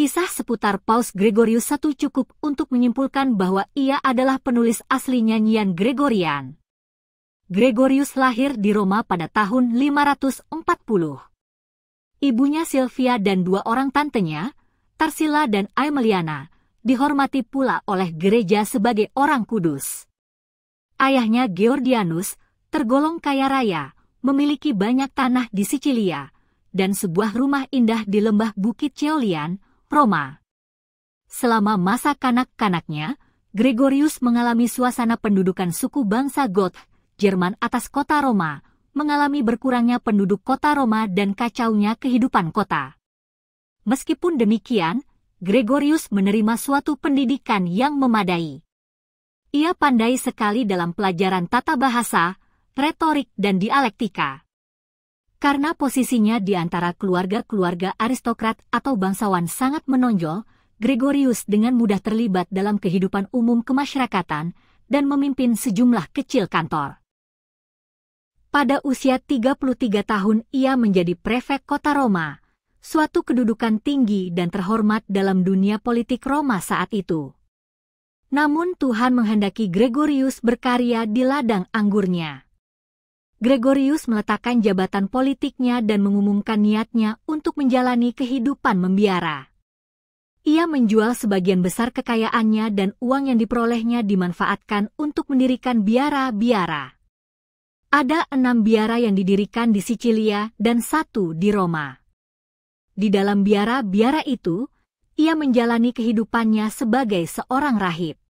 Kisah seputar Paus Gregorius I cukup untuk menyimpulkan bahwa ia adalah penulis asli nyanyian Gregorian. Gregorius lahir di Roma pada tahun 540. Ibunya Silvia dan dua orang tantenya, Tarsila dan Aemiliana, dihormati pula oleh gereja sebagai orang kudus. Ayahnya Georgianus tergolong kaya raya, memiliki banyak tanah di Sicilia, dan sebuah rumah indah di lembah Bukit Ceolian, Roma. Selama masa kanak-kanaknya, Gregorius mengalami suasana pendudukan suku bangsa Goth, Jerman atas kota Roma, mengalami berkurangnya penduduk kota Roma dan kacaunya kehidupan kota. Meskipun demikian, Gregorius menerima suatu pendidikan yang memadai. Ia pandai sekali dalam pelajaran tata bahasa, retorik dan dialektika. Karena posisinya di antara keluarga-keluarga aristokrat atau bangsawan sangat menonjol, Gregorius dengan mudah terlibat dalam kehidupan umum kemasyarakatan dan memimpin sejumlah kecil kantor. Pada usia 33 tahun ia menjadi prefek kota Roma, suatu kedudukan tinggi dan terhormat dalam dunia politik Roma saat itu. Namun Tuhan menghendaki Gregorius berkarya di ladang anggurnya. Gregorius meletakkan jabatan politiknya dan mengumumkan niatnya untuk menjalani kehidupan membiara. Ia menjual sebagian besar kekayaannya dan uang yang diperolehnya dimanfaatkan untuk mendirikan biara-biara. Ada 6 biara yang didirikan di Sicilia dan 1 di Roma. Di dalam biara-biara itu, ia menjalani kehidupannya sebagai seorang rahib.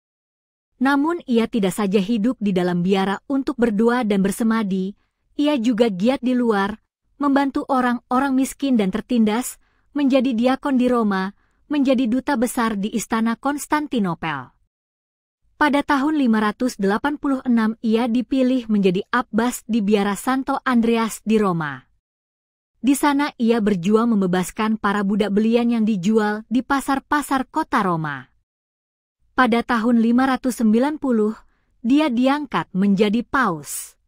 Namun ia tidak saja hidup di dalam biara untuk berdoa dan bersemadi, ia juga giat di luar, membantu orang-orang miskin dan tertindas, menjadi diakon di Roma, menjadi duta besar di istana Konstantinopel. Pada tahun 586 ia dipilih menjadi abbas di biara Santo Andreas di Roma. Di sana ia berjuang membebaskan para budak belian yang dijual di pasar-pasar kota Roma. Pada tahun 590, dia diangkat menjadi paus.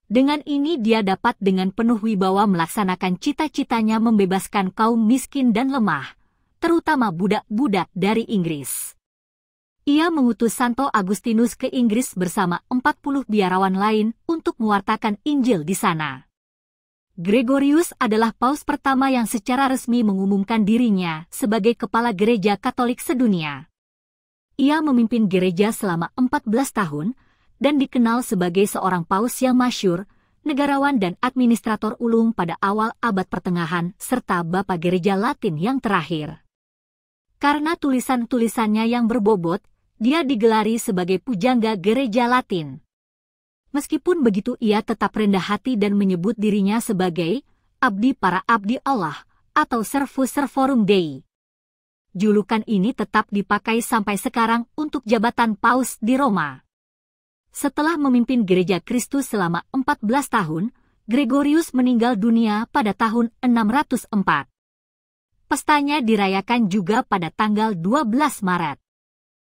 Dengan ini dia dapat dengan penuh wibawa melaksanakan cita-citanya membebaskan kaum miskin dan lemah, terutama budak-budak dari Inggris. Ia mengutus Santo Agustinus ke Inggris bersama 40 biarawan lain untuk mewartakan Injil di sana. Gregorius adalah paus pertama yang secara resmi mengumumkan dirinya sebagai kepala gereja Katolik sedunia. Ia memimpin gereja selama 14 tahun dan dikenal sebagai seorang paus yang masyhur, negarawan dan administrator ulung pada awal abad pertengahan serta bapa gereja Latin yang terakhir. Karena tulisan-tulisannya yang berbobot, dia digelari sebagai pujangga gereja Latin. Meskipun begitu ia tetap rendah hati dan menyebut dirinya sebagai abdi para abdi Allah atau servus servorum Dei. Julukan ini tetap dipakai sampai sekarang untuk jabatan paus di Roma. Setelah memimpin gereja Kristus selama 14 tahun, Gregorius meninggal dunia pada tahun 604. Pestanya dirayakan juga pada tanggal 12 Maret.